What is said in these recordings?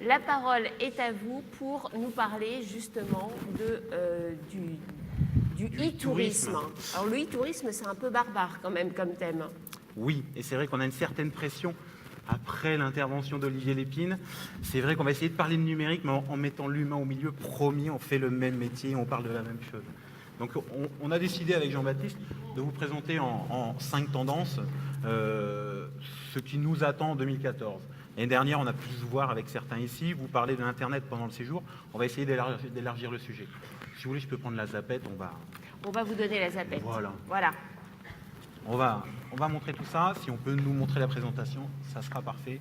La parole est à vous pour nous parler justement du e-tourisme. Alors le e-tourisme, c'est un peu barbare quand même comme thème. Oui, et c'est vrai qu'on a une certaine pression après l'intervention d'Olivier Lépine. C'est vrai qu'on va essayer de parler de numérique, mais en mettant l'humain au milieu. Promis, on fait le même métier, on parle de la même chose. Donc on a décidé avec Jean-Baptiste de vous présenter en 5 tendances ce qui nous attend en 2014. L'année dernière, on a pu se voir avec certains ici, vous parlez de l'Internet pendant le séjour. On va essayer d'élargir le sujet. Si vous voulez, je peux prendre la zapette, On va vous donner la zapette. Voilà. On va montrer tout ça. Si on peut nous montrer la présentation, ça sera parfait.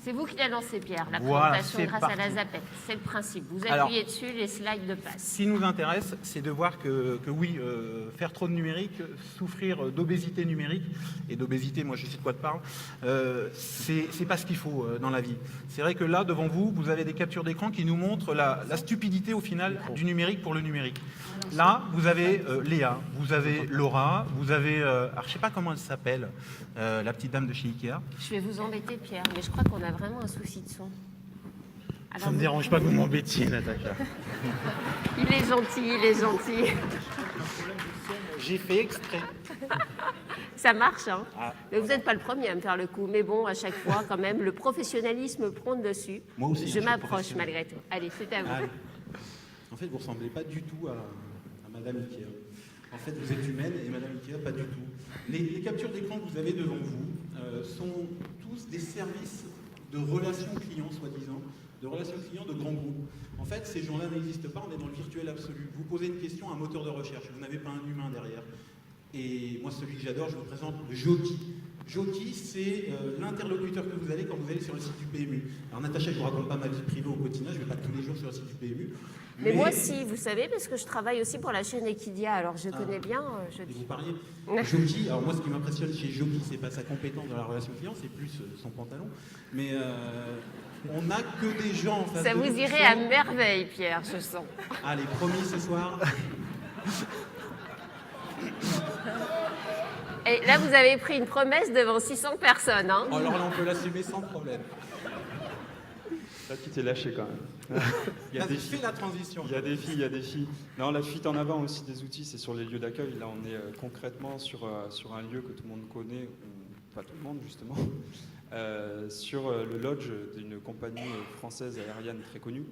C'est vous qui la lancez, Pierre, la Voilà, présentation grâce à la zapette. C'est le principe. Vous appuyez dessus, les slides passent. Ce qui nous intéresse, c'est de voir que oui, faire trop de numérique, souffrir d'obésité numérique, et d'obésité, moi je sais de quoi te parle, c'est pas ce qu'il faut dans la vie. C'est vrai que là, devant vous, vous avez des captures d'écran qui nous montrent la stupidité au final du numérique pour le numérique. Là, vous avez Léa, vous avez Laura, vous avez, alors je sais pas comment elle s'appelle, la petite dame de chez Ikea. Je vais vous embêter, Pierre, mais je crois qu'on a vraiment un souci de son. Alors, ça ne me dérange pas que vous m'embêtiez, Natacha. Il est gentil, il est gentil. J'ai fait exprès. Ça marche, hein. Mais vous n'êtes pas le premier à me faire le coup. Mais bon, à chaque fois, quand même, le professionnalisme prône dessus. Moi aussi. Je m'approche malgré tout. Allez, c'est à vous. Allez. En fait, vous ne ressemblez pas du tout à Madame Ikea. En fait, vous êtes humaine et Madame Ikea, pas du tout. Les captures d'écran que vous avez devant vous sont tous des services de relations clients, soi-disant, de relations clients de grands groupes. En fait, ces gens-là n'existent pas, on est dans le virtuel absolu. Vous posez une question à un moteur de recherche, vous n'avez pas un humain derrière. Et moi, celui que j'adore, je vous présente Joki. Joki, c'est l'interlocuteur que vous avez quand vous allez sur le site du PMU. Alors Natacha, je ne vous raconte pas ma vie privée au quotidien, je ne vais pas tous les jours sur le site du PMU. Mais moi aussi, vous savez, parce que je travaille aussi pour la chaîne Equidia, alors je connais bien Joki. Vous parliez Joki, alors moi ce qui m'impressionne chez Joki, c'est pas sa compétence dans la relation client, c'est plus son pantalon. Mais on n'a que des gens en face de nous. Ça vous irait à merveille, Pierre, je sens. Allez, promis ce soir. Et là, vous avez pris une promesse devant 600 personnes. Hein. Alors là, on peut l'assumer sans problème. Là, tu t'es lâché quand même. Il y a des filles, la transition. Il y a des filles. Non, la fuite en avant aussi des outils, c'est sur les lieux d'accueil. Là, on est concrètement sur un lieu que tout le monde connaît, ou pas tout le monde justement, sur le lodge d'une compagnie française aérienne très connue,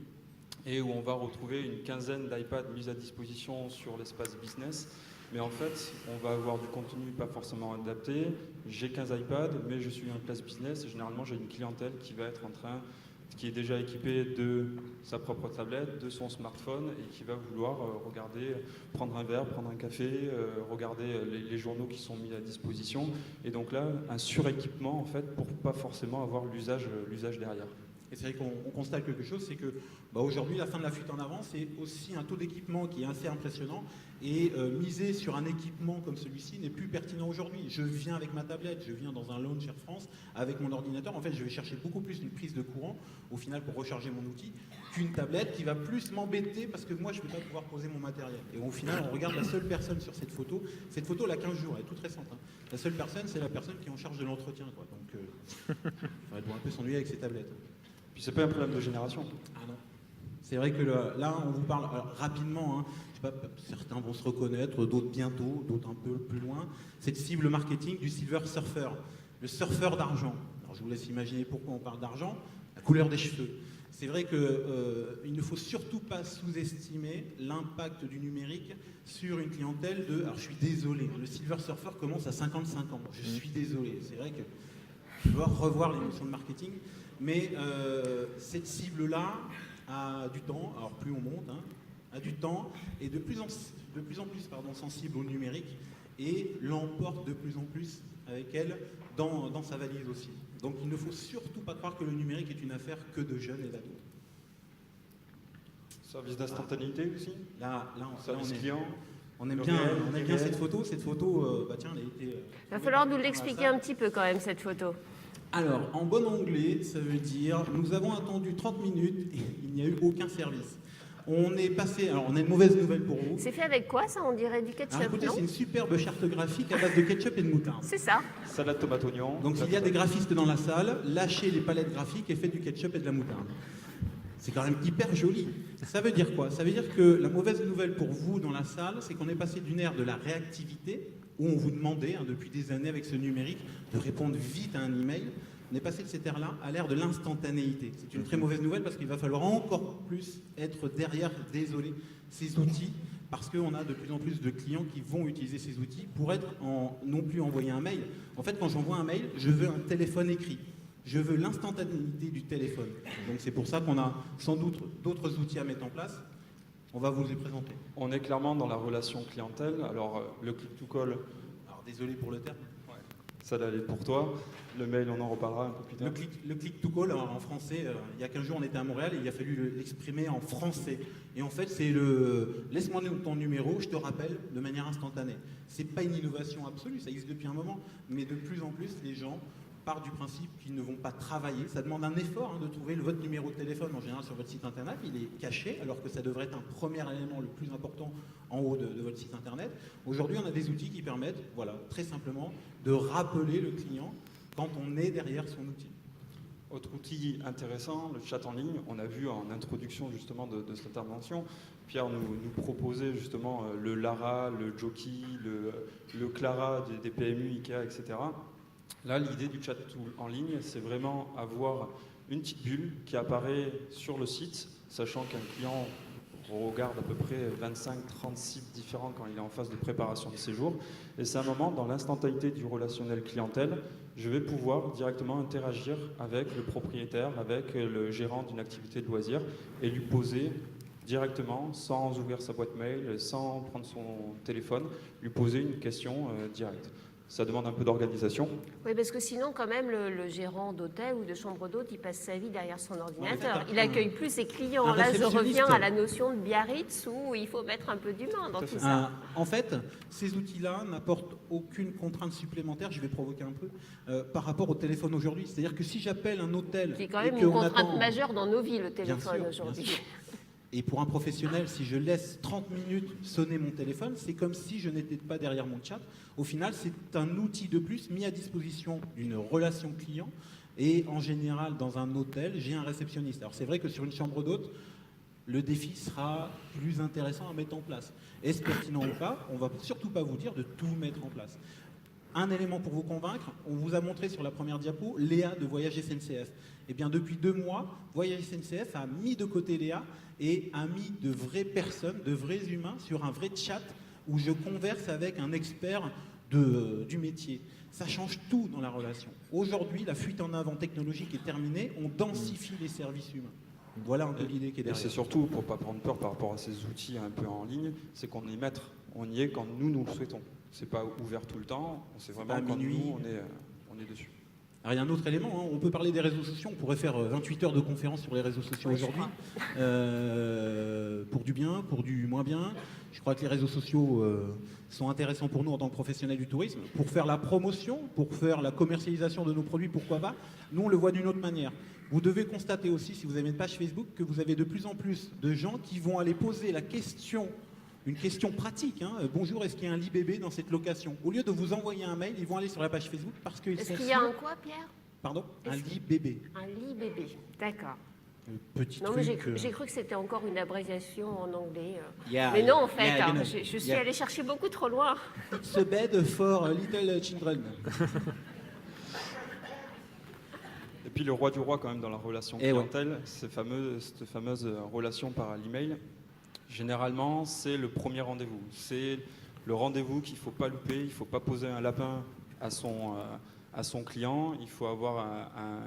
et où on va retrouver une quinzaine d'iPads mis à disposition sur l'espace business. Mais en fait, on va avoir du contenu pas forcément adapté. J'ai 15 iPads, mais je suis en classe business et généralement j'ai une clientèle qui est déjà équipée de sa propre tablette, de son smartphone et qui va vouloir regarder, prendre un verre, prendre un café, regarder les journaux qui sont mis à disposition. Et donc là, un suréquipement en fait pour pas forcément avoir l'usage derrière. Et c'est vrai qu'on constate quelque chose, c'est que aujourd'hui, la fin de la fuite en avant, c'est aussi un taux d'équipement qui est assez impressionnant. Et miser sur un équipement comme celui-ci n'est plus pertinent aujourd'hui. Je viens avec ma tablette, je viens dans un lounge Air France avec mon ordinateur. En fait, je vais chercher beaucoup plus une prise de courant, au final, pour recharger mon outil, qu'une tablette qui va plus m'embêter parce que moi, je ne vais pas pouvoir poser mon matériel. Et au final, on regarde la seule personne sur cette photo. Cette photo, elle a 15 jours, elle est toute récente. Hein. La seule personne, c'est la personne qui est en charge de l'entretien. Donc, elle doit un peu s'ennuyer avec ses tablettes. Puis c'est pas un problème de génération. Ah non. C'est vrai que là, on vous parle rapidement, hein, je sais pas, certains vont se reconnaître, d'autres bientôt, d'autres un peu plus loin. Cette cible marketing du silver surfer, le surfeur d'argent. Alors je vous laisse imaginer pourquoi on parle d'argent, la couleur des cheveux. C'est vrai qu'il ne faut surtout pas sous-estimer l'impact du numérique sur une clientèle de... Alors je suis désolé, le silver surfer commence à 55 ans, je suis désolé. C'est vrai que je dois revoir les notions de marketing. Mais cette cible-là a du temps, alors plus on monte, hein, a du temps, et de plus en plus sensible au numérique, et l'emporte de plus en plus avec elle dans sa valise aussi. Donc il ne faut surtout pas croire que le numérique est une affaire que de jeunes et d'ados. Service d'instantanéité aussi. Là, service client. On aime bien cette photo. Cette photo, tiens, elle a été... Il va falloir nous l'expliquer un petit peu quand même, cette photo. Alors, en bon anglais, ça veut dire « Nous avons attendu 30 minutes et il n'y a eu aucun service ». On est passé, alors on a une mauvaise nouvelle pour vous. C'est fait avec quoi ça? On dirait du ketchup, Alors, écoutez, non? c'est une superbe charte graphique à base de ketchup et de moutarde. C'est ça. Salade tomate oignon. Donc s'il y a des graphistes dans la salle, lâchez les palettes graphiques et faites du ketchup et de la moutarde. C'est quand même hyper joli. Ça veut dire quoi? Ça veut dire que la mauvaise nouvelle pour vous dans la salle, c'est qu'on est passé d'une ère de la réactivité, où on vous demandait, depuis des années avec ce numérique, de répondre vite à un email. On est passé de cette ère-là à l'ère de l'instantanéité. C'est une très mauvaise nouvelle parce qu'il va falloir encore plus être derrière, désolé, ces outils, parce qu'on a de plus en plus de clients qui vont utiliser ces outils pour être non plus envoyer un mail. En fait, quand j'envoie un mail, je veux un téléphone écrit. Je veux l'instantanéité du téléphone. Donc c'est pour ça qu'on a sans doute d'autres outils à mettre en place. On va vous les présenter. On est clairement dans la relation clientèle. Alors, le click-to-call, Alors désolé pour le terme. ça allait pour toi. Le mail, on en reparlera un peu plus tard. Le click to call en français, il y a 15 jours on était à Montréal et il a fallu l'exprimer en français. Et en fait c'est laisse-moi ton numéro, je te rappelle de manière instantanée. C'est pas une innovation absolue, ça existe depuis un moment, mais de plus en plus les gens partent du principe qu'ils ne vont pas travailler. Ça demande un effort de trouver votre numéro de téléphone en général sur votre site internet, il est caché alors que ça devrait être un premier élément le plus important en haut de votre site internet. Aujourd'hui on a des outils qui permettent, voilà, très simplement de rappeler le client quand on est derrière son outil. Autre outil intéressant, le chat en ligne. On a vu en introduction justement de cette intervention, Pierre nous proposait justement le Lara, le Jockey, le Clara des PMU, Ikea, etc. Là, l'idée du chat en ligne, c'est vraiment avoir une petite bulle qui apparaît sur le site, sachant qu'un client regarde à peu près 25-30 sites différents quand il est en phase de préparation de séjour. Et c'est un moment, dans l'instantanéité du relationnel clientèle, je vais pouvoir directement interagir avec le propriétaire, avec le gérant d'une activité de loisir et lui poser directement, sans ouvrir sa boîte mail, sans prendre son téléphone, lui poser une question directe. Ça demande un peu d'organisation. Oui, parce que sinon, quand même, le gérant d'hôtel ou de chambre d'hôte, il passe sa vie derrière son ordinateur. Il accueille plus ses clients. Là, je reviens à la notion de Biarritz où il faut mettre un peu d'humain dans tout ça. En fait, ces outils-là n'apportent aucune contrainte supplémentaire, je vais provoquer un peu, par rapport au téléphone aujourd'hui. C'est-à-dire que si j'appelle un hôtel... C'est quand même une contrainte majeure dans nos vies, le téléphone aujourd'hui. Et pour un professionnel, si je laisse 30 minutes sonner mon téléphone, c'est comme si je n'étais pas derrière mon chat. Au final, c'est un outil de plus mis à disposition d'une relation client. Et en général, dans un hôtel, j'ai un réceptionniste. Alors c'est vrai que sur une chambre d'hôte, le défi sera plus intéressant à mettre en place. Est-ce pertinent ou pas? On ne va surtout pas vous dire de tout mettre en place. Un élément pour vous convaincre, on vous a montré sur la première diapo Léa de Voyage SNCF. Eh bien, depuis 2 mois, Voyage SNCF a mis de côté Léa et a mis de vraies personnes, de vrais humains sur un vrai chat où je converse avec un expert du métier. Ça change tout dans la relation. Aujourd'hui, la fuite en avant technologique est terminée, on densifie les services humains. Voilà un peu l'idée qui est derrière. Et c'est surtout, pour ne pas prendre peur par rapport à ces outils un peu en ligne, c'est qu'on est maître. On y est quand nous le souhaitons. C'est pas ouvert tout le temps, c'est vraiment quand nous, on est dessus. Alors, il y a un autre élément, on peut parler des réseaux sociaux, on pourrait faire 28 heures de conférences sur les réseaux sociaux aujourd'hui, pour du bien, pour du moins bien. Je crois que les réseaux sociaux sont intéressants pour nous en tant que professionnels du tourisme, pour faire la promotion, pour faire la commercialisation de nos produits, pourquoi pas. Nous, on le voit d'une autre manière. Vous devez constater aussi, si vous avez une page Facebook, que vous avez de plus en plus de gens qui vont aller poser la question, une question pratique. Bonjour, est-ce qu'il y a un lit bébé dans cette location? Au lieu de vous envoyer un mail, ils vont aller sur la page Facebook parce qu'ils sont... Est-ce qu'il y a un quoi, Pierre? Pardon? Un lit bébé. Un lit bébé, d'accord. Petit non, truc, mais j'ai cru que c'était encore une abréviation en anglais. Yeah, mais non, en fait, yeah, je suis allée chercher beaucoup trop loin. It's a bed for little children. Et puis le roi du roi quand même dans la relation clientèle, cette fameuse relation par l'email. Généralement, c'est le premier rendez-vous. C'est le rendez-vous qu'il ne faut pas louper. Il ne faut pas poser un lapin à son client. Il faut avoir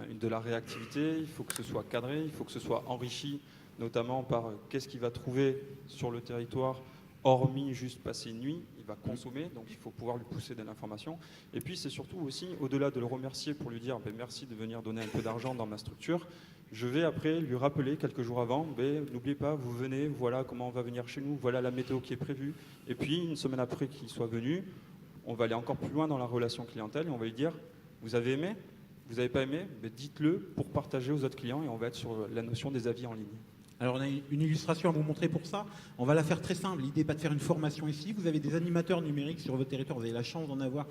de la réactivité. Il faut que ce soit cadré. Il faut que ce soit enrichi, notamment par qu'est-ce qu'il va trouver sur le territoire, hormis juste passer une nuit. Il va consommer, donc il faut pouvoir lui pousser de l'information. Et puis, c'est surtout aussi, au-delà de le remercier pour lui dire merci de venir donner un peu d'argent dans ma structure, je vais après lui rappeler quelques jours avant, n'oubliez pas, vous venez, voilà comment on va venir chez nous, voilà la météo qui est prévue. Et puis, une semaine après qu'il soit venu, on va aller encore plus loin dans la relation clientèle et on va lui dire, vous avez aimé? Vous n'avez pas aimé? Dites-le pour partager aux autres clients et on va être sur la notion des avis en ligne. Alors on a une illustration à vous montrer pour ça. On va la faire très simple. L'idée n'est pas de faire une formation ici. Vous avez des animateurs numériques sur votre territoire. Vous avez la chance d'en avoir.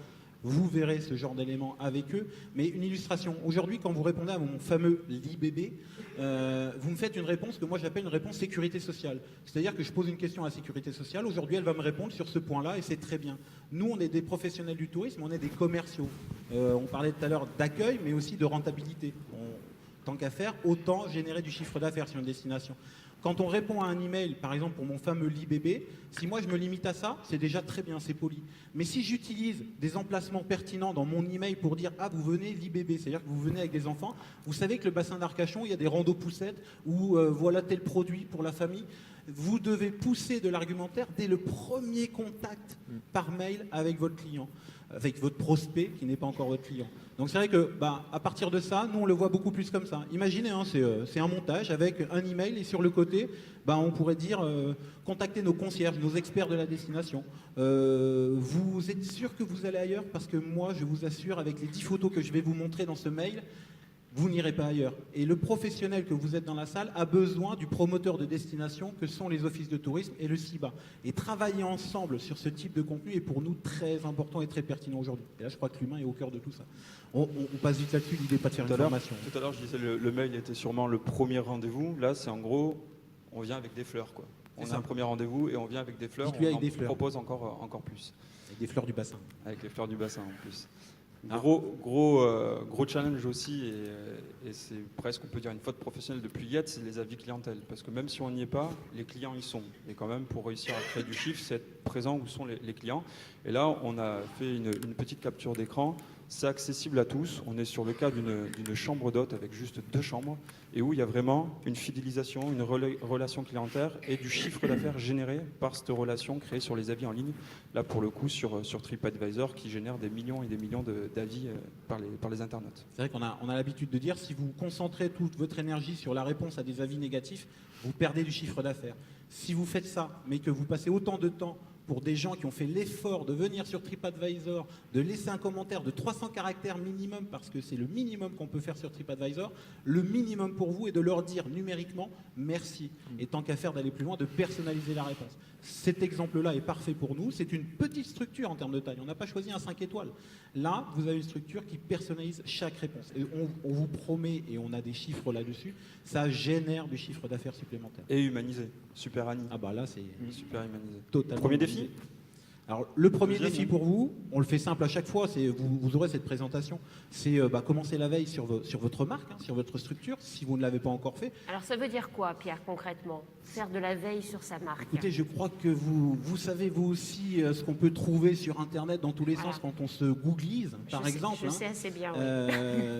Vous verrez ce genre d'éléments avec eux. Mais une illustration. Aujourd'hui, quand vous répondez à mon fameux LIBB, vous me faites une réponse que moi j'appelle une réponse sécurité sociale. C'est-à-dire que je pose une question à la sécurité sociale. Aujourd'hui, elle va me répondre sur ce point-là et c'est très bien. Nous, on est des professionnels du tourisme, on est des commerciaux. On parlait tout à l'heure d'accueil, mais aussi de rentabilité. Tant qu'à faire, autant générer du chiffre d'affaires sur une destination. Quand on répond à un email, par exemple pour mon fameux LIBB, si moi je me limite à ça, c'est déjà très bien, c'est poli. Mais si j'utilise des emplacements pertinents dans mon email pour dire « Ah, vous venez LIBB », c'est-à-dire que vous venez avec des enfants, vous savez que le bassin d'Arcachon, il y a des randos poussettes ou voilà tel produit pour la famille. Vous devez pousser de l'argumentaire dès le premier contact par mail avec votre client, avec votre prospect qui n'est pas encore votre client. Donc c'est vrai que à partir de ça, nous on le voit beaucoup plus comme ça. Imaginez, hein, c'est un montage avec un email et sur le côté, on pourrait dire contactez nos concierges, nos experts de la destination. Vous êtes sûr que vous allez ailleurs? Parce que moi je vous assure, avec les 10 photos que je vais vous montrer dans ce mail, vous n'irez pas ailleurs. Et le professionnel que vous êtes dans la salle a besoin du promoteur de destination que sont les offices de tourisme et le CIBA. Et travailler ensemble sur ce type de contenu est pour nous très important et très pertinent aujourd'hui. Et là, je crois que l'humain est au cœur de tout ça. On passe vite là-dessus, l'idée n'est pas de faire une formation. Tout à l'heure, je disais le mail était sûrement le premier rendez-vous. Là, c'est en gros, on vient avec des fleurs, quoi. On a un premier rendez-vous et on vient avec des fleurs. On propose encore plus. Avec des fleurs du bassin. Avec les fleurs du bassin en plus. Gros challenge aussi, et c'est presque, on peut dire, une faute professionnelle de Pliget, c'est les avis clientèle. Parce que même si on n'y est pas, les clients y sont. Et quand même, pour réussir à créer du chiffre, c'est être présent où sont les clients. Et là, on a fait une petite capture d'écran. C'est accessible à tous. On est sur le cas d'une chambre d'hôte avec juste 2 chambres et où il y a vraiment une fidélisation, une relation clientèle et du chiffre d'affaires généré par cette relation créée sur les avis en ligne. Là, pour le coup, sur TripAdvisor qui génère des millions et des millions d'avis par les internautes. C'est vrai qu'on a l'habitude de dire, si vous concentrez toute votre énergie sur la réponse à des avis négatifs, vous perdez du chiffre d'affaires. Si vous faites ça, mais que vous passez autant de temps pour des gens qui ont fait l'effort de venir sur TripAdvisor, de laisser un commentaire de 300 caractères minimum, parce que c'est le minimum qu'on peut faire sur TripAdvisor, le minimum pour vous est de leur dire numériquement merci. Et tant qu'à faire d'aller plus loin, de personnaliser la réponse. Cet exemple-là est parfait pour nous. C'est une petite structure en termes de taille. On n'a pas choisi un 5 étoiles. Là, vous avez une structure qui personnalise chaque réponse. Et on vous promet, et on a des chiffres là-dessus, ça génère du chiffre d'affaires supplémentaire. Et humanisé. Super Annie. Ah là, c'est super humanisé. Totalement. Premier défi ? Alors, le premier défi pour vous, on le fait simple à chaque fois, c'est vous aurez cette présentation, c'est commencer la veille sur votre marque, sur votre structure, si vous ne l'avez pas encore fait. Alors, ça veut dire quoi, Pierre, concrètement? Faire de la veille sur sa marque? Écoutez, je crois que vous savez, vous aussi, ce qu'on peut trouver sur Internet dans tous les sens quand on se googlise, par exemple. Je sais assez bien, oui.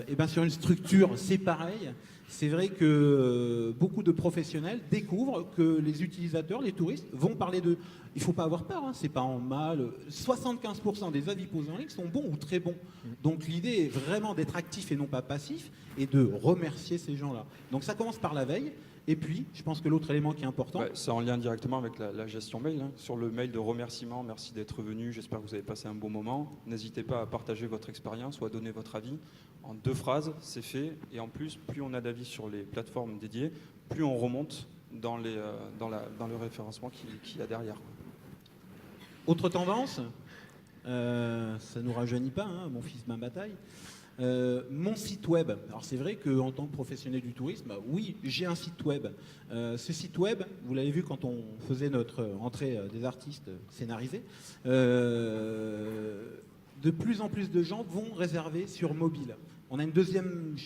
Et bien, sur une structure, c'est pareil. C'est vrai que beaucoup de professionnels découvrent que les utilisateurs, les touristes, vont parler d'eux. Il ne faut pas avoir peur, c'est pas en mal. 75% des avis posés en ligne sont bons ou très bons. Donc l'idée est vraiment d'être actif et non pas passif et de remercier ces gens-là. Donc ça commence par la veille. Et puis, je pense que l'autre élément qui est important... c'est en lien directement avec la gestion mail. Sur le mail de remerciement, merci d'être venu, j'espère que vous avez passé un bon moment. N'hésitez pas à partager votre expérience ou à donner votre avis. En 2 phrases, c'est fait. Et en plus, plus on a d'avis sur les plateformes dédiées, plus on remonte dans le référencement qu'il y a derrière. Autre tendance, ça ne nous rajeunit pas, mon fils ma bataille. Mon site web. Alors c'est vrai qu'en tant que professionnel du tourisme, oui, j'ai un site web. Ce site web, vous l'avez vu quand on faisait notre entrée des artistes scénarisés, de plus en plus de gens vont réserver sur mobile. On a une deuxième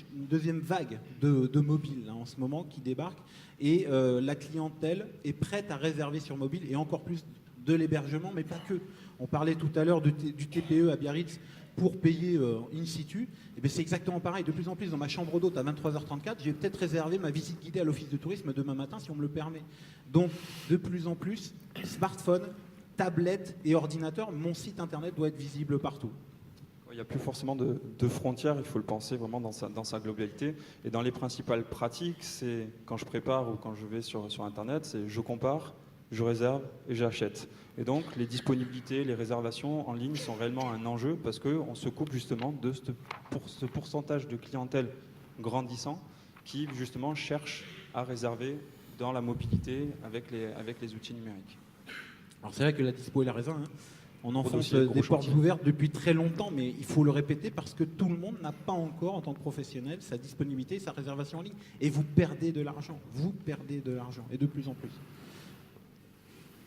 vague de mobile en ce moment qui débarque et la clientèle est prête à réserver sur mobile et encore plus de l'hébergement, mais pas que. On parlait tout à l'heure du TPE à Biarritz pour payer in situ. Et bien c'est exactement pareil. De plus en plus, dans ma chambre d'hôte à 23h34, j'ai peut-être réservé ma visite guidée à l'office de tourisme demain matin si on me le permet. Donc, de plus en plus, smartphone, tablette et ordinateur, mon site internet doit être visible partout. Il n'y a plus forcément de frontières, il faut le penser vraiment dans sa globalité. Et dans les principales pratiques, c'est quand je prépare ou quand je vais sur Internet, c'est je compare, je réserve et j'achète. Et donc les disponibilités, les réservations en ligne sont réellement un enjeu parce qu'on se coupe justement de ce pourcentage de clientèle grandissant qui justement cherche à réserver dans la mobilité avec les outils numériques. Alors c'est vrai que la dispo est la raisin. Hein. On enfonce dossier, gros des portes chantier. ouvertes depuis très longtemps, mais il faut le répéter parce que tout le monde n'a pas encore, en tant que professionnel, sa disponibilité, sa réservation en ligne. Et vous perdez de l'argent. Vous perdez de l'argent. Et de plus en plus.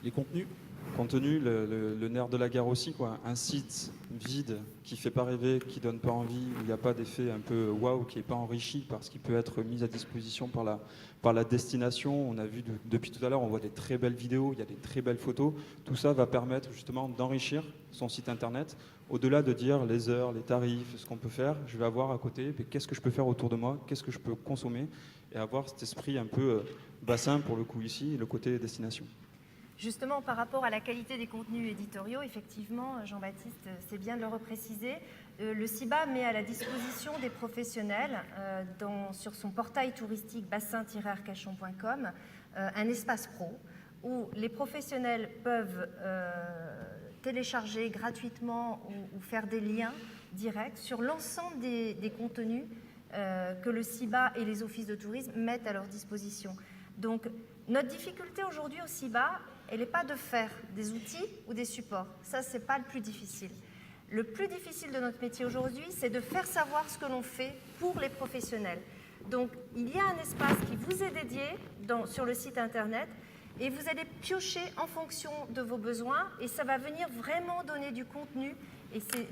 Les contenus. Contenu, le nerf de la guerre aussi, quoi. Un site vide qui fait pas rêver, qui donne pas envie, où il n'y a pas d'effet un peu waouh, qui n'est pas enrichi parce qu'il peut être mis à disposition par la destination. On a vu depuis tout à l'heure, on voit des très belles vidéos, il y a des très belles photos. Tout ça va permettre justement d'enrichir son site internet. Au-delà de dire les heures, les tarifs, ce qu'on peut faire, je vais avoir à côté qu'est-ce que je peux faire autour de moi, qu'est-ce que je peux consommer et avoir cet esprit un peu bassin pour le coup ici, le côté destination. Justement, par rapport à la qualité des contenus éditoriaux, effectivement, Jean-Baptiste, c'est bien de le repréciser. Le CIBA met à la disposition des professionnels sur son portail touristique bassin-arcachon.com un espace pro où les professionnels peuvent télécharger gratuitement ou faire des liens directs sur l'ensemble des contenus que le CIBA et les offices de tourisme mettent à leur disposition. Donc, notre difficulté aujourd'hui au CIBA, elle n'est pas de faire des outils ou des supports. Ça, ce n'est pas le plus difficile. Le plus difficile de notre métier aujourd'hui, c'est de faire savoir ce que l'on fait pour les professionnels. Donc, il y a un espace qui vous est dédié sur le site Internet et vous allez piocher en fonction de vos besoins et ça va venir vraiment donner du contenu. Et c'est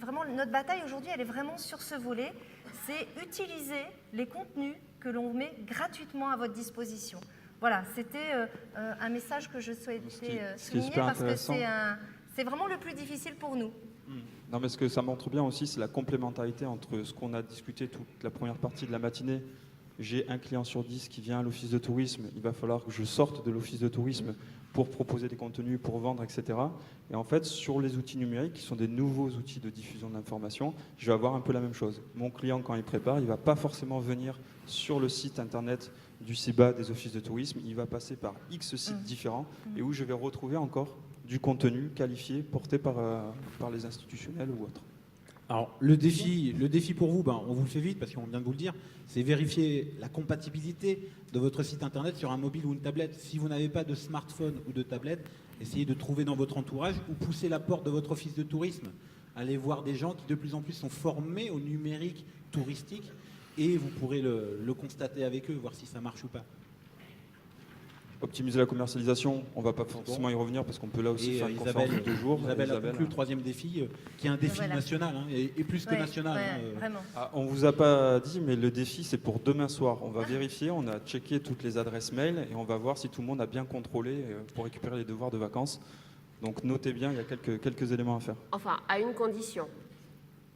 vraiment notre bataille aujourd'hui, elle est vraiment sur ce volet. C'est utiliser les contenus que l'on met gratuitement à votre disposition. Voilà, c'était un message que je souhaitais souligner parce que c'est vraiment le plus difficile pour nous. Non, mais ce que ça montre bien aussi, c'est la complémentarité entre ce qu'on a discuté toute la première partie de la matinée. J'ai un client sur 10 qui vient à l'office de tourisme, il va falloir que je sorte de l'office de tourisme pour proposer des contenus, pour vendre, etc. Et en fait, sur les outils numériques, qui sont des nouveaux outils de diffusion d'informations, je vais avoir un peu la même chose. Mon client, quand il prépare, il ne va pas forcément venir sur le site internet du CIBA, des offices de tourisme, il va passer par X sites différents et où je vais retrouver encore du contenu qualifié porté par les institutionnels ou autres. Alors, le défi pour vous, on vous le fait vite parce qu'on vient de vous le dire, c'est vérifier la compatibilité de votre site internet sur un mobile ou une tablette. Si vous n'avez pas de smartphone ou de tablette, essayez de trouver dans votre entourage ou poussez la porte de votre office de tourisme. Allez voir des gens qui de plus en plus sont formés au numérique touristique et vous pourrez le constater avec eux, voir si ça marche ou pas. Optimiser la commercialisation, on ne va pas forcément y revenir parce qu'on peut là aussi faire une conférence de 2 jours. Isabelle a conclu le troisième défi, qui est un défi national, et plus que national. Vraiment. On ne vous a pas dit, mais le défi, c'est pour demain soir. On va vérifier, on a checké toutes les adresses mail et on va voir si tout le monde a bien contrôlé pour récupérer les devoirs de vacances. Donc notez bien, il y a quelques éléments à faire. Enfin, à une condition.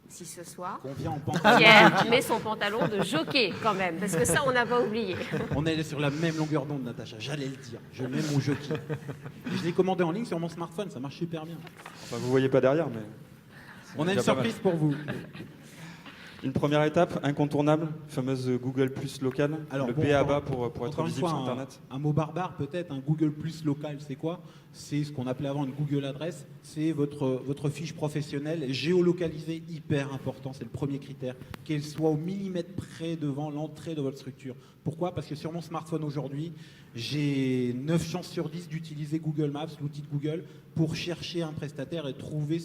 Si ce soir, on vient en pantalon. Pierre met son pantalon de jockey quand même, parce que ça, on n'a pas oublié. On est sur la même longueur d'onde, Natacha, j'allais le dire. Je mets mon jockey. Et je l'ai commandé en ligne sur mon smartphone, ça marche super bien. Enfin, vous ne voyez pas derrière, mais... On a une surprise pour vous. Une première étape, incontournable, fameuse Google Plus local, le BABA pour être visible sur Internet. Un mot barbare peut-être, un Google Plus local, c'est quoi? C'est ce qu'on appelait avant une Google adresse, c'est votre fiche professionnelle géolocalisée, hyper important, c'est le premier critère, qu'elle soit au millimètre près devant l'entrée de votre structure. Pourquoi? Parce que sur mon smartphone aujourd'hui, j'ai 9 chances sur 10 d'utiliser Google Maps, l'outil de Google, pour chercher un prestataire et trouver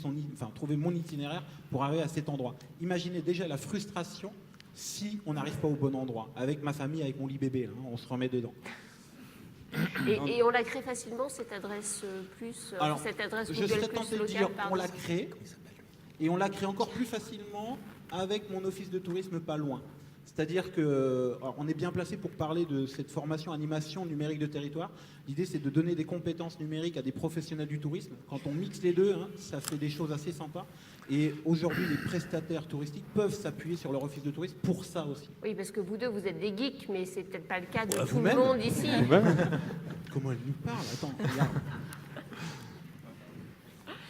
mon itinéraire pour arriver à cet endroit. Imaginez déjà la frustration si on n'arrive pas au bon endroit. Avec ma famille, avec mon lit bébé, hein, on se remet dedans. Et on la crée facilement, cette adresse plus, Alors, cette adresse je Google serais Plus tenté de locale, dire pardon. on la crée, et on la crée encore plus facilement avec mon office de tourisme pas loin. C'est-à-dire qu'on est bien placé pour parler de cette formation animation numérique de territoire. L'idée, c'est de donner des compétences numériques à des professionnels du tourisme. Quand on mixe les deux, ça fait des choses assez sympas. Et aujourd'hui, les prestataires touristiques peuvent s'appuyer sur leur office de tourisme pour ça aussi. Oui, parce que vous deux, vous êtes des geeks, mais c'est peut-être pas le cas de tout le vous-même. monde ici. Comment elle nous parle? Attends, regarde.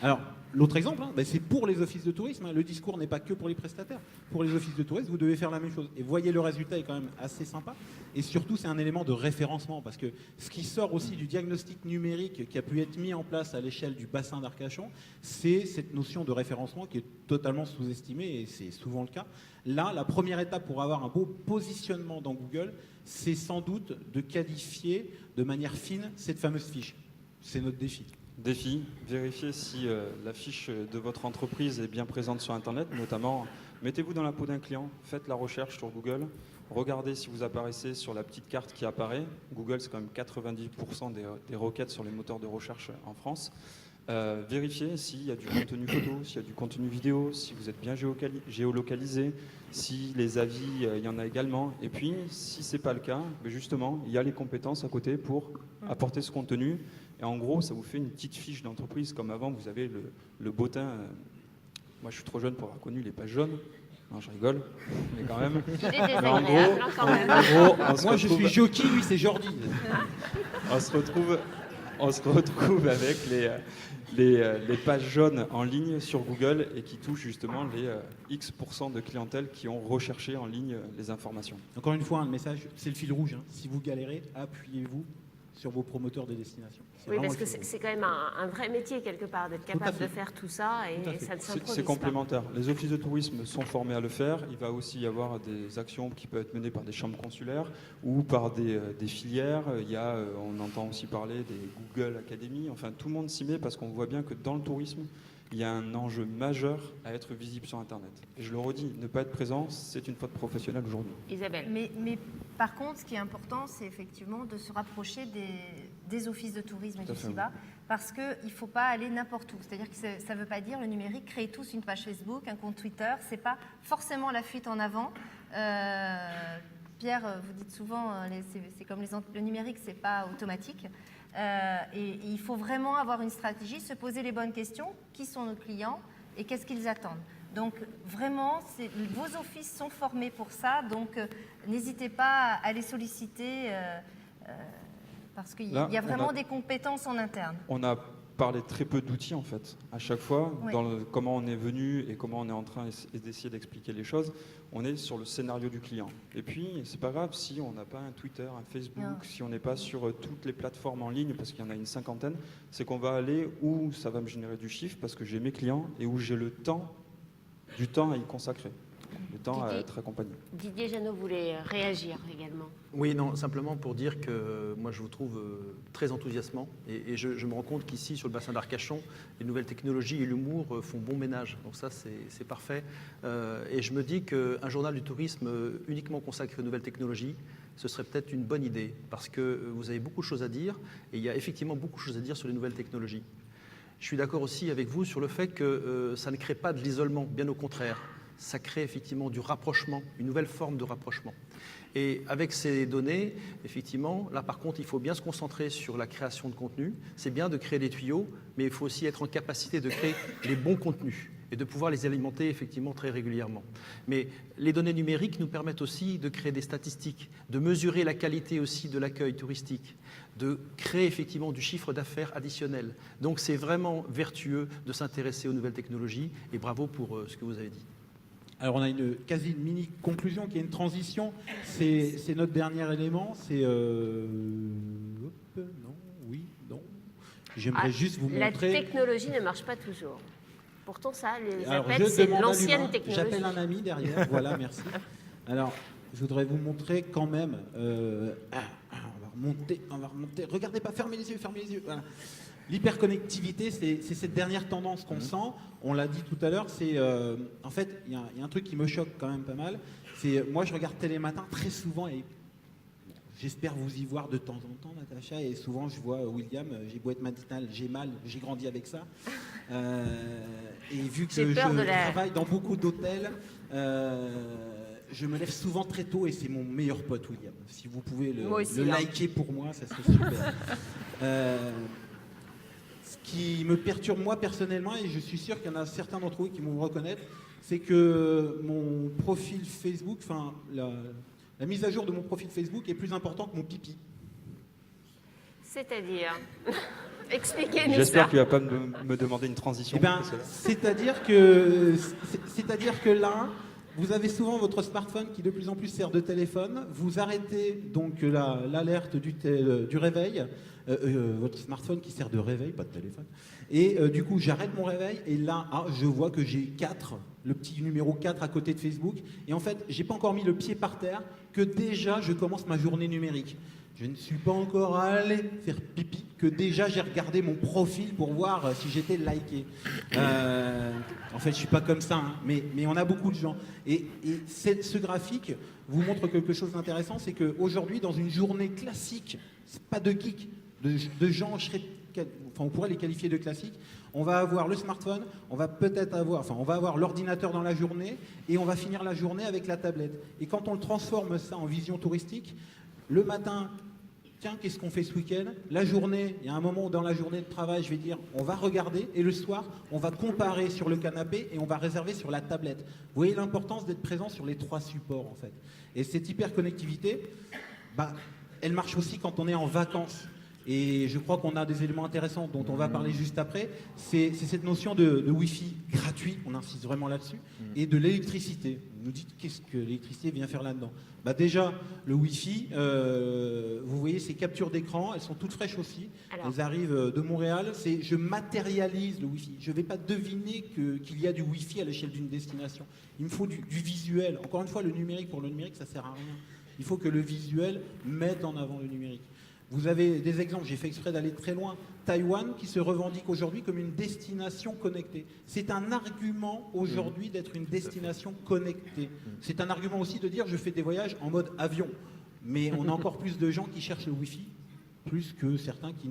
Alors, l'autre exemple, c'est pour les offices de tourisme. Le discours n'est pas que pour les prestataires. Pour les offices de tourisme, vous devez faire la même chose. Et voyez, le résultat est quand même assez sympa. Et surtout, c'est un élément de référencement. Parce que ce qui sort aussi du diagnostic numérique qui a pu être mis en place à l'échelle du bassin d'Arcachon, c'est cette notion de référencement qui est totalement sous-estimée, et c'est souvent le cas. Là, la première étape pour avoir un beau positionnement dans Google, c'est sans doute de qualifier de manière fine cette fameuse fiche. C'est notre défi. Défi, vérifiez si la fiche de votre entreprise est bien présente sur Internet, notamment mettez-vous dans la peau d'un client, faites la recherche sur Google, regardez si vous apparaissez sur la petite carte qui apparaît. Google, c'est quand même 90% des requêtes sur les moteurs de recherche en France. Vérifiez s'il y a du contenu photo, s'il y a du contenu vidéo, si vous êtes bien géolocalisé, si les avis, il y en a également. Et puis, si ce n'est pas le cas, justement, il y a les compétences à côté pour apporter ce contenu. Et en gros, ça vous fait une petite fiche d'entreprise. Comme avant, vous avez le bottin. Moi, je suis trop jeune pour avoir connu les pages jaunes. Non, je rigole, mais quand même. Il est désagréable, quand même. Moi, je suis Jockey, lui, c'est Jordi. On se retrouve avec les pages jaunes en ligne sur Google et qui touchent justement les X% de clientèle qui ont recherché en ligne les informations. Encore une fois, le message, c'est le fil rouge. Si vous galérez, appuyez-vous sur vos promoteurs de destination. Oui, parce que c'est quand même un vrai métier quelque part, d'être capable de faire tout ça, et ça ne s'improvise pas. C'est complémentaire. Les offices de tourisme sont formés à le faire. Il va aussi y avoir des actions qui peuvent être menées par des chambres consulaires ou par des filières. On entend aussi parler des Google Academy. Enfin, tout le monde s'y met parce qu'on voit bien que dans le tourisme, il y a un enjeu majeur à être visible sur Internet. Et je le redis, ne pas être présent, c'est une faute professionnelle aujourd'hui. Isabelle. Mais par contre, ce qui est important, c'est effectivement de se rapprocher des offices de tourisme et du CIBA, parce qu'il ne faut pas aller n'importe où. C'est-à-dire que ça ne veut pas dire le numérique, créer tous une page Facebook, un compte Twitter, ce n'est pas forcément la fuite en avant. Pierre, vous dites souvent, c'est comme le numérique, ce n'est pas automatique. Et il faut vraiment avoir une stratégie, se poser les bonnes questions. Qui sont nos clients et qu'est-ce qu'ils attendent? Donc vraiment, vos offices sont formés pour ça. Donc n'hésitez pas à les solliciter parce qu'il y a vraiment des compétences en interne. On a parlé très peu d'outils en fait. À chaque fois, Oui. dans comment on est venu et comment on est en train d'essayer d'expliquer les choses, on est sur le scénario du client. Et puis, c'est pas grave si on n'a pas un Twitter, un Facebook, si on n'est pas sur toutes les plateformes en ligne, parce qu'il y en a une cinquantaine, c'est qu'on va aller où ça va me générer du chiffre, parce que j'ai mes clients et où j'ai du temps à y consacrer, le temps à être accompagné. Didier Jeannot voulait réagir également. Oui, non, simplement pour dire que moi je vous trouve très enthousiasmant et je me rends compte qu'ici sur le bassin d'Arcachon, les nouvelles technologies et l'humour font bon ménage. Donc ça c'est parfait. Et je me dis qu'un journal du tourisme uniquement consacré aux nouvelles technologies, ce serait peut-être une bonne idée parce que vous avez beaucoup de choses à dire et il y a effectivement beaucoup de choses à dire sur les nouvelles technologies. Je suis d'accord aussi avec vous sur le fait que ça ne crée pas de l'isolement, bien au contraire. Ça crée effectivement du rapprochement, une nouvelle forme de rapprochement. Et avec ces données, effectivement, là par contre, il faut bien se concentrer sur la création de contenu. C'est bien de créer des tuyaux, mais il faut aussi être en capacité de créer les bons contenus et de pouvoir les alimenter effectivement très régulièrement. Mais les données numériques nous permettent aussi de créer des statistiques, de mesurer la qualité aussi de l'accueil touristique, de créer effectivement du chiffre d'affaires additionnel. Donc c'est vraiment vertueux de s'intéresser aux nouvelles technologies et bravo pour ce que vous avez dit. Alors on a une mini conclusion qui est une transition. C'est notre dernier élément. C'est non, oui, non. J'aimerais juste vous montrer. La technologie ne marche pas toujours. Pourtant, ça, les Alors, appels, c'est demande à l'ancienne l'humain. technologie. J'appelle un ami derrière. Voilà, merci. Alors, je voudrais vous montrer quand même. On va remonter. Regardez pas, fermez les yeux. Voilà. L'hyperconnectivité, c'est cette dernière tendance qu'on sent. On l'a dit tout à l'heure. En fait, il y a un truc qui me choque quand même pas mal. Moi, je regarde Télématin très souvent et j'espère vous y voir de temps en temps, Natacha. Et souvent, je vois William. J'ai beau être matinal, j'ai mal. J'ai grandi avec ça. Et vu que je travaille dans beaucoup d'hôtels, je me lève souvent très tôt et c'est mon meilleur pote, William. Si vous pouvez le liker pour moi, ça serait super. Ce qui me perturbe moi personnellement, et je suis sûr qu'il y en a certains d'entre vous qui vont me reconnaître, c'est que mon profil Facebook, enfin la mise à jour de mon profil Facebook est plus important que mon pipi. C'est-à-dire Expliquez-nous J'espère ça. qu'il ne va pas me demander une transition. Eh ben, parce que là- c'est-à-dire que là, vous avez souvent votre smartphone qui de plus en plus sert de téléphone. Vous arrêtez donc l'alerte du réveil, votre smartphone qui sert de réveil, pas de téléphone. Et du coup, j'arrête mon réveil et là, je vois que j'ai 4, le petit numéro 4 à côté de Facebook. Et en fait, j'ai pas encore mis le pied par terre que déjà je commence ma journée numérique. Je ne suis pas encore allé faire pipi, que déjà j'ai regardé mon profil pour voir si j'étais liké. En fait, je suis pas comme ça, hein, mais on a beaucoup de gens. Et ce graphique vous montre quelque chose d'intéressant, c'est qu'aujourd'hui, dans une journée classique, c'est pas de geek, de gens, on pourrait les qualifier de classiques, on va avoir le smartphone, on va avoir l'ordinateur dans la journée, et on va finir la journée avec la tablette. Et quand on le transforme ça en vision touristique, le matin, tiens, qu'est-ce qu'on fait ce week-end? La journée, il y a un moment où dans la journée de travail, je vais dire, on va regarder, et le soir, on va comparer sur le canapé et on va réserver sur la tablette. Vous voyez l'importance d'être présent sur les 3 supports, en fait. Et cette hyperconnectivité, elle marche aussi quand on est en vacances. Et je crois qu'on a des éléments intéressants dont on va parler juste après. C'est cette notion de Wi-Fi gratuit, on insiste vraiment là-dessus, et de l'électricité. Vous nous dites qu'est-ce que l'électricité vient faire là-dedans? Déjà, le Wi-Fi, vous voyez ces captures d'écran, elles sont toutes fraîches aussi. Elles arrivent de Montréal. Je matérialise le Wi-Fi. Je ne vais pas deviner qu'il y a du Wi-Fi à l'échelle d'une destination. Il me faut du visuel. Encore une fois, le numérique pour le numérique, ça ne sert à rien. Il faut que le visuel mette en avant le numérique. Vous avez des exemples, j'ai fait exprès d'aller très loin. Taïwan qui se revendique aujourd'hui comme une destination connectée. C'est un argument aujourd'hui d'être une destination connectée. C'est un argument aussi de dire je fais des voyages en mode avion. Mais on a encore plus de gens qui cherchent le Wi-Fi, plus que certains qui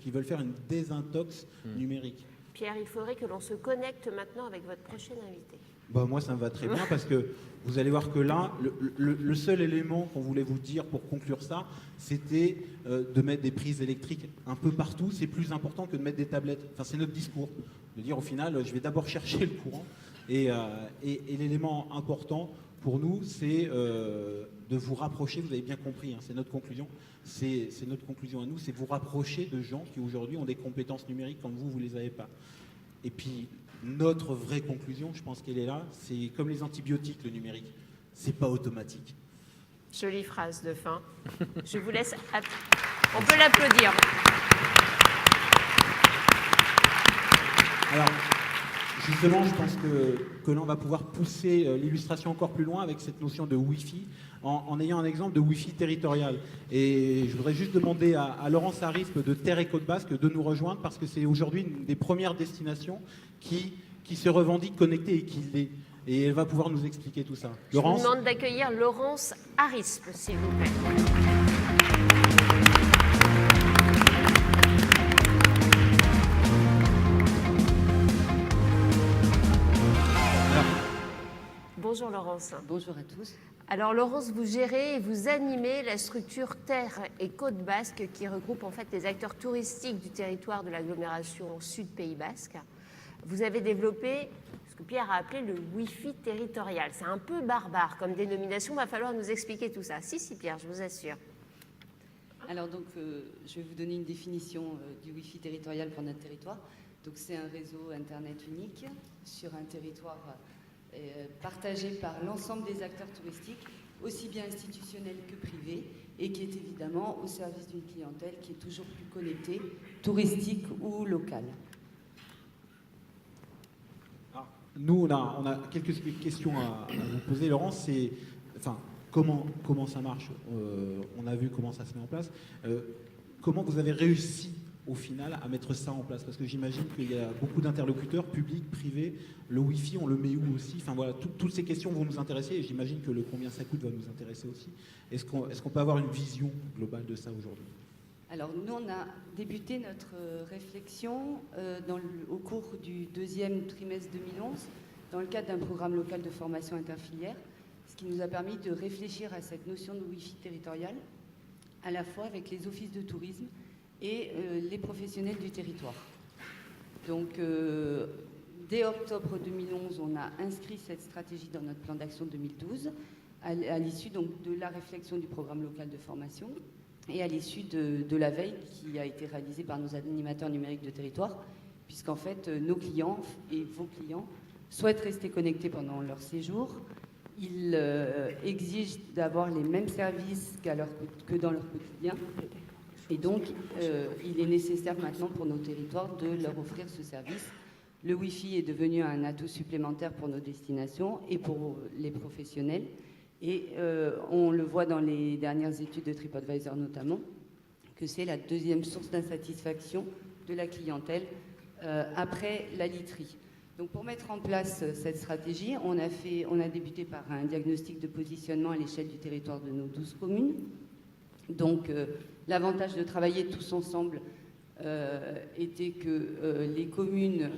veulent faire une désintox numérique. Pierre, il faudrait que l'on se connecte maintenant avec votre prochain invité. Moi, ça me va très bien parce que vous allez voir que là, le seul élément qu'on voulait vous dire pour conclure ça, c'était de mettre des prises électriques un peu partout. C'est plus important que de mettre des tablettes. Enfin, c'est notre discours. De dire au final, je vais d'abord chercher le courant. Et l'élément important pour nous, c'est de vous rapprocher. Vous avez bien compris, hein, c'est notre conclusion. C'est notre conclusion à nous, c'est vous rapprocher de gens qui aujourd'hui ont des compétences numériques quand vous ne les avez pas. Et puis, notre vraie conclusion, je pense qu'elle est là, c'est comme les antibiotiques, le numérique. C'est pas automatique. Jolie phrase de fin. Je vous laisse... On peut l'applaudir. Alors, justement, je pense que là, on va pouvoir pousser l'illustration encore plus loin avec cette notion de Wi-Fi, en ayant un exemple de Wi-Fi territorial. Et je voudrais juste demander à Laurence Arispe de Terre et Côte Basque de nous rejoindre, parce que c'est aujourd'hui une des premières destinations qui se revendique connectée et qui l'est. Et elle va pouvoir nous expliquer tout ça. Laurence ? Je vous demande d'accueillir Laurence Arispe, s'il vous plaît. Bonjour Laurence. Bonjour à tous. Alors Laurence, vous gérez et vous animez la structure Terre et Côte Basque qui regroupe en fait les acteurs touristiques du territoire de l'agglomération Sud Pays Basque. Vous avez développé ce que Pierre a appelé le Wi-Fi territorial. C'est un peu barbare comme dénomination, il va falloir nous expliquer tout ça. Si Pierre, je vous assure. Alors donc, je vais vous donner une définition du Wi-Fi territorial pour notre territoire. Donc c'est un réseau Internet unique sur un territoire partagé par l'ensemble des acteurs touristiques, aussi bien institutionnels que privés, et qui est évidemment au service d'une clientèle qui est toujours plus connectée, touristique ou locale. Nous, on a quelques questions à vous poser, Laurence. Comment ça marche? On a vu comment ça se met en place. Comment vous avez réussi, au final, à mettre ça en place? Parce que j'imagine qu'il y a beaucoup d'interlocuteurs, publics, privés. Le Wi-Fi, on le met où aussi? Enfin, voilà, toutes ces questions vont nous intéresser et j'imagine que le combien ça coûte va nous intéresser aussi. Est-ce qu'on peut avoir une vision globale de ça aujourd'hui? Alors, nous, on a débuté notre réflexion au cours du deuxième trimestre 2011, dans le cadre d'un programme local de formation interfilière, ce qui nous a permis de réfléchir à cette notion de Wi-Fi territorial, à la fois avec les offices de tourisme et les professionnels du territoire. Donc, dès octobre 2011, on a inscrit cette stratégie dans notre plan d'action 2012, à l'issue donc de la réflexion du programme local de formation. et à l'issue de la veille qui a été réalisée par nos animateurs numériques de territoire, puisqu'en fait, nos clients et vos clients souhaitent rester connectés pendant leur séjour. Ils exigent d'avoir les mêmes services que dans leur quotidien. Et donc, il est nécessaire maintenant pour nos territoires de leur offrir ce service. Le Wi-Fi est devenu un atout supplémentaire pour nos destinations et pour les professionnels. Et on le voit dans les dernières études de TripAdvisor notamment, que c'est la deuxième source d'insatisfaction de la clientèle après la literie. Donc pour mettre en place cette stratégie, on a débuté par un diagnostic de positionnement à l'échelle du territoire de nos 12 communes. Donc l'avantage de travailler tous ensemble était que les communes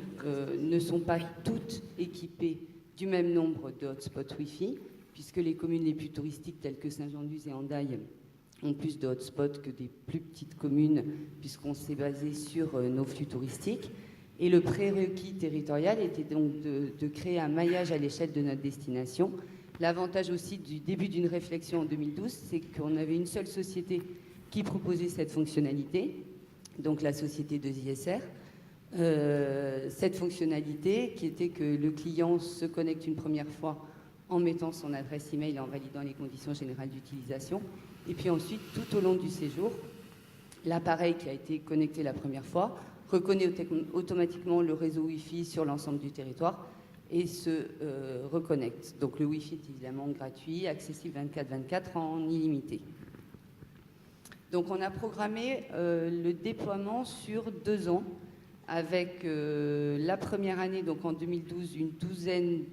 ne sont pas toutes équipées du même nombre de hotspots Wi-Fi, puisque les communes les plus touristiques telles que Saint-Jean-d'Uz et Hendaye ont plus de hotspots que des plus petites communes, puisqu'on s'est basé sur nos flux touristiques. Et le prérequis territorial était donc de créer un maillage à l'échelle de notre destination. L'avantage aussi du début d'une réflexion en 2012, c'est qu'on avait une seule société qui proposait cette fonctionnalité, donc la société de ISR. Cette fonctionnalité qui était que le client se connecte une première fois en mettant son adresse email et en validant les conditions générales d'utilisation. Et puis ensuite, tout au long du séjour, l'appareil qui a été connecté la première fois reconnaît automatiquement le réseau Wi-Fi sur l'ensemble du territoire et se reconnecte. Donc le Wi-Fi est évidemment gratuit, accessible 24/24 en illimité. Donc on a programmé le déploiement sur 2 ans, avec la première année, donc en 2012, une douzaine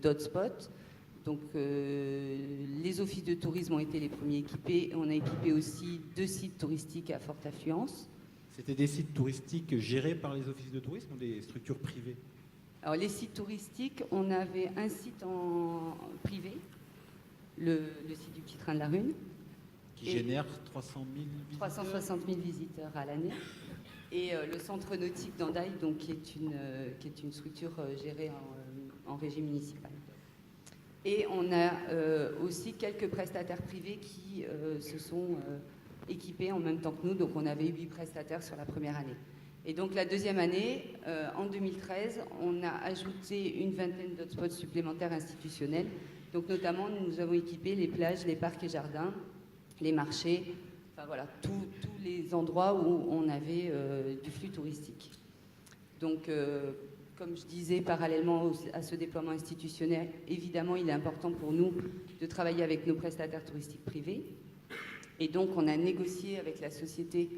d'hotspots. Donc les offices de tourisme ont été les premiers équipés. On a équipé aussi 2 sites touristiques à forte affluence. C'était des sites touristiques gérés par les offices de tourisme ou des structures privées? Alors les sites touristiques, on avait un site en privé, le site du Petit Train de la Rune. Qui génère 300 000 visiteurs. 360 000 visiteurs à l'année. Et le centre nautique d'Hendaye, donc, qui est une structure gérée en régie municipale. Et on a aussi quelques prestataires privés qui se sont équipés en même temps que nous. Donc on avait 8 prestataires sur la première année. Et donc la deuxième année, en 2013, on a ajouté une vingtaine d'hotspots supplémentaires institutionnels. Donc notamment, nous avons équipé les plages, les parcs et jardins, les marchés, enfin voilà, tous les endroits où on avait du flux touristique. Donc, comme je disais, parallèlement à ce déploiement institutionnel, évidemment, il est important pour nous de travailler avec nos prestataires touristiques privés. Et donc, on a négocié avec la société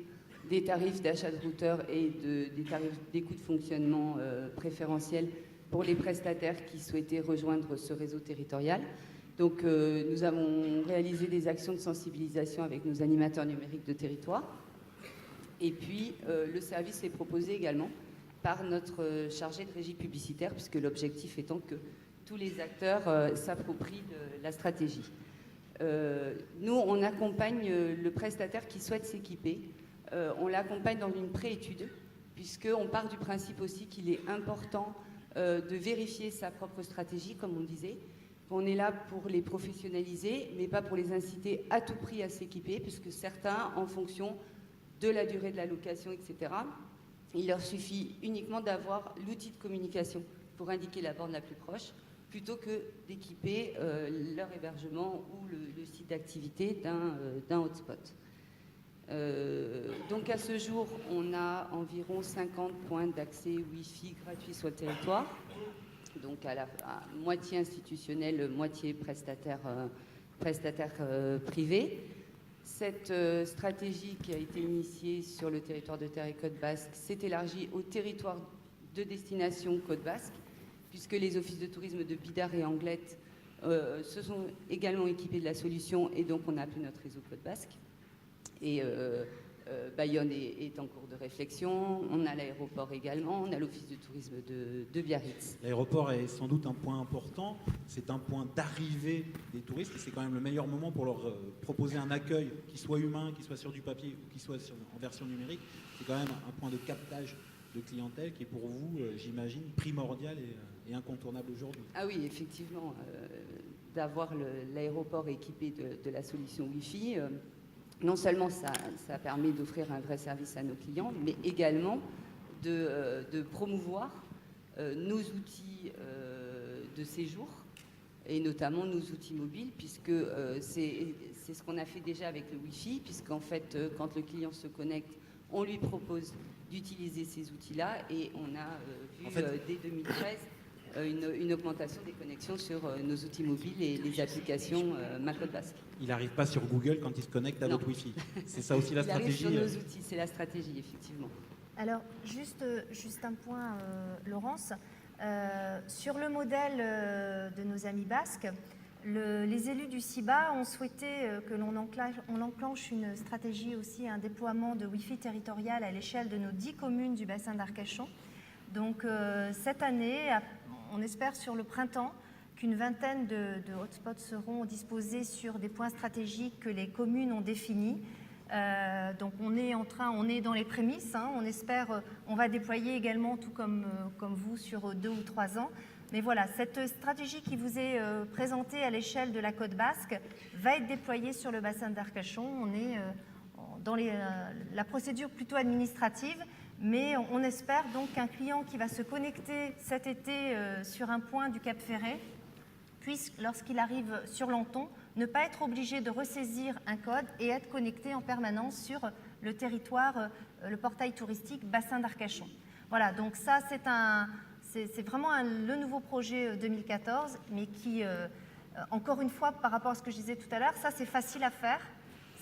des tarifs d'achat de routeurs et des tarifs des coûts de fonctionnement préférentiels pour les prestataires qui souhaitaient rejoindre ce réseau territorial. Donc, nous avons réalisé des actions de sensibilisation avec nos animateurs numériques de territoire. Et puis, le service est proposé également par notre chargé de régie publicitaire, puisque l'objectif étant que tous les acteurs s'approprient la stratégie. Nous, on accompagne le prestataire qui souhaite s'équiper. On l'accompagne dans une préétude, puisqu'on part du principe aussi qu'il est important de vérifier sa propre stratégie, comme on disait. On est là pour les professionnaliser, mais pas pour les inciter à tout prix à s'équiper, puisque certains, en fonction de la durée de la location, etc., il leur suffit uniquement d'avoir l'outil de communication pour indiquer la borne la plus proche, plutôt que d'équiper leur hébergement ou le site d'activité d'un hotspot. Donc à ce jour, on a environ 50 points d'accès Wi-Fi gratuits sur le territoire. Donc à moitié institutionnel, moitié prestataire privé. Cette stratégie qui a été initiée sur le territoire de Terre et Côte Basque s'est élargie au territoire de destination Côte Basque, puisque les offices de tourisme de Bidart et Anglette se sont également équipés de la solution, et donc on a appelé notre réseau Côte Basque. Et Bayonne est en cours de réflexion, on a l'aéroport également, on a l'office de tourisme de Biarritz. L'aéroport est sans doute un point important, c'est un point d'arrivée des touristes et c'est quand même le meilleur moment pour leur proposer un accueil qui soit humain, qui soit sur du papier ou qui soit en version numérique. C'est quand même un point de captage de clientèle qui est pour vous, j'imagine, primordial et incontournable aujourd'hui. Ah oui, effectivement, d'avoir l'aéroport équipé de la solution Wi-Fi, non seulement ça permet d'offrir un vrai service à nos clients, mais également de promouvoir nos outils de séjour et notamment nos outils mobiles, puisque c'est ce qu'on a fait déjà avec le Wi-Fi, puisqu'en fait, quand le client se connecte, on lui propose d'utiliser ces outils-là, et on a vu dès 2013 une augmentation des connexions sur nos outils mobiles et les applications Côte Basque. Il n'arrive pas sur Google quand il se connecte à votre Wi-Fi. C'est ça aussi la stratégie. Il arrive sur nos outils, c'est la stratégie, effectivement. Alors, juste un point, Laurence. Sur le modèle de nos amis basques, les élus du CIBA ont souhaité que l'on enclenche une stratégie aussi, un déploiement de Wi-Fi territorial à l'échelle de nos 10 communes du bassin d'Arcachon. Donc cette année, on espère sur le printemps qu'une vingtaine de hotspots seront disposés sur des points stratégiques que les communes ont définis. Donc on est dans les prémices, hein, on espère, on va déployer également, tout comme vous, sur 2 ou 3 ans. Mais voilà, cette stratégie qui vous est présentée à l'échelle de la Côte Basque va être déployée sur le bassin d'Arcachon. On est dans la procédure plutôt administrative, mais on espère donc qu'un client qui va se connecter cet été sur un point du Cap Ferret puisse, lorsqu'il arrive sur Lenton, ne pas être obligé de ressaisir un code et être connecté en permanence sur le territoire, le portail touristique bassin d'Arcachon. Voilà, donc ça c'est vraiment le nouveau projet 2014, mais qui, encore une fois, par rapport à ce que je disais tout à l'heure, ça c'est facile à faire,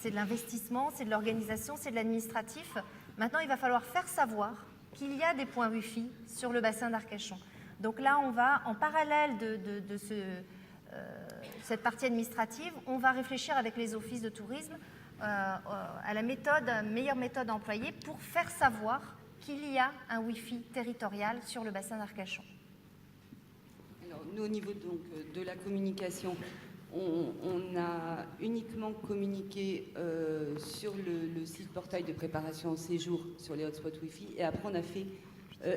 c'est de l'investissement, c'est de l'organisation, c'est de l'administratif. Maintenant, il va falloir faire savoir qu'il y a des points Wi-Fi sur le bassin d'Arcachon. Donc là, on va, en parallèle de cette partie administrative, on va réfléchir avec les offices de tourisme à la meilleure méthode à employer pour faire savoir qu'il y a un Wi-Fi territorial sur le bassin d'Arcachon. Alors, nous, au niveau donc, de la communication, on a uniquement communiqué sur le site portail de préparation au séjour sur les hotspots Wi-Fi, et après on a fait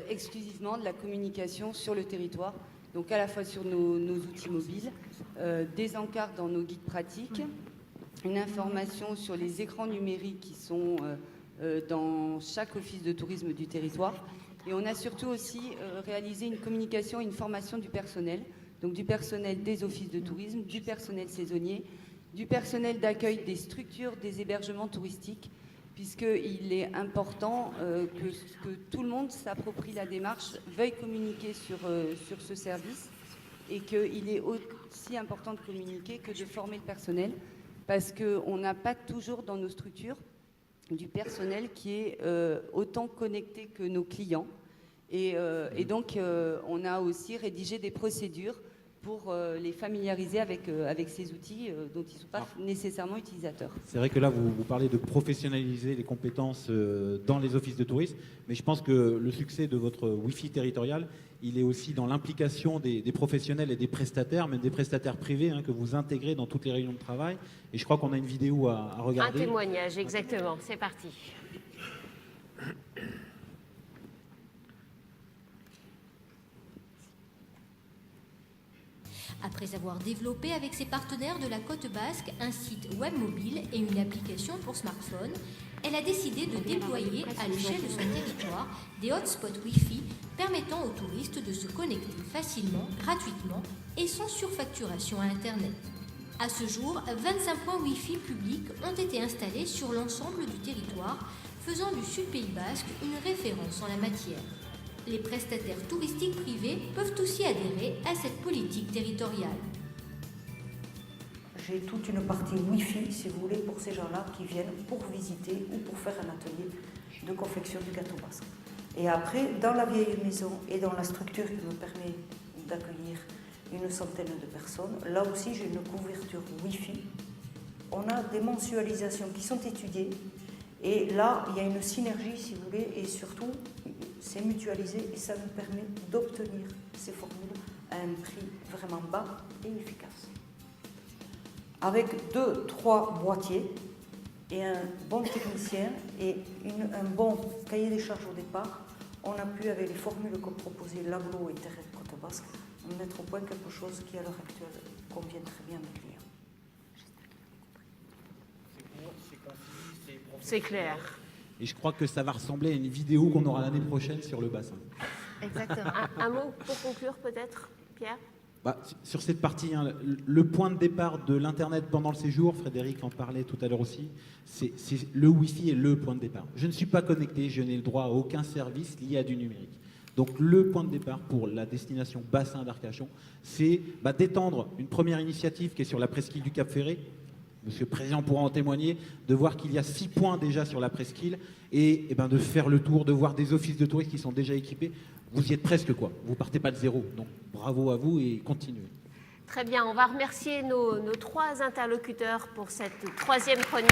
exclusivement de la communication sur le territoire, donc à la fois sur nos outils mobiles, des encarts dans nos guides pratiques, une information sur les écrans numériques qui sont dans chaque office de tourisme du territoire, et on a surtout aussi réalisé une communication et une formation du personnel, donc du personnel des offices de tourisme, du personnel saisonnier, du personnel d'accueil des structures des hébergements touristiques, puisqu'il est important que tout le monde s'approprie la démarche, veuille communiquer sur ce service, et qu'il est aussi important de communiquer que de former le personnel, parce qu'on n'a pas toujours dans nos structures du personnel qui est autant connecté que nos clients. Et donc, on a aussi rédigé des procédures pour les familiariser avec ces outils dont ils ne sont pas nécessairement utilisateurs. C'est vrai que là, vous parlez de professionnaliser les compétences dans les offices de tourisme, mais je pense que le succès de votre Wi-Fi territorial, il est aussi dans l'implication des professionnels et des prestataires, même des prestataires privés, hein, que vous intégrez dans toutes les réunions de travail. Et je crois qu'on a une vidéo à regarder. Un témoignage, exactement. C'est parti. Après avoir développé avec ses partenaires de la Côte Basque un site web mobile et une application pour smartphone, elle a décidé de déployer à l'échelle de son territoire des hotspots Wi-Fi permettant aux touristes de se connecter facilement, gratuitement et sans surfacturation à Internet. À ce jour, 25 points Wi-Fi publics ont été installés sur l'ensemble du territoire, faisant du Sud Pays Basque une référence en la matière. Les prestataires touristiques privés peuvent aussi adhérer à cette politique territoriale. J'ai toute une partie Wi-Fi, si vous voulez, pour ces gens-là qui viennent pour visiter ou pour faire un atelier de confection du gâteau basque. Et après, dans la vieille maison et dans la structure qui me permet d'accueillir une centaine de personnes, là aussi j'ai une couverture Wi-Fi. On a des mensualisations qui sont étudiées. Et là, il y a une synergie, si vous voulez, et surtout, c'est mutualisé et ça nous permet d'obtenir ces formules à un prix vraiment bas et efficace. Avec 2-3 boîtiers et un bon technicien et un bon cahier des charges au départ, on a pu, avec les formules que proposait l'Aglo et Terre Côte Basque, mettre au point quelque chose qui, à l'heure actuelle, convient très bien aux clients. C'est C'est clair. Et je crois que ça va ressembler à une vidéo qu'on aura l'année prochaine sur le bassin. Exactement. Un mot pour conclure peut-être, Pierre? Sur cette partie, hein, le point de départ de l'Internet pendant le séjour, Frédéric en parlait tout à l'heure aussi, c'est le Wi-Fi est le point de départ. Je ne suis pas connecté, je n'ai le droit à aucun service lié à du numérique. Donc le point de départ pour la destination bassin d'Arcachon, c'est d'étendre une première initiative qui est sur la presqu'île du Cap Ferré. Monsieur le Président pourra en témoigner, de voir qu'il y a 6 points déjà sur la presqu'île et de faire le tour, de voir des offices de tourisme qui sont déjà équipés. Vous y êtes presque, quoi. Vous partez pas de zéro. Donc bravo à vous et continuez. Très bien, on va remercier nos 3 interlocuteurs pour cette 3e chronique.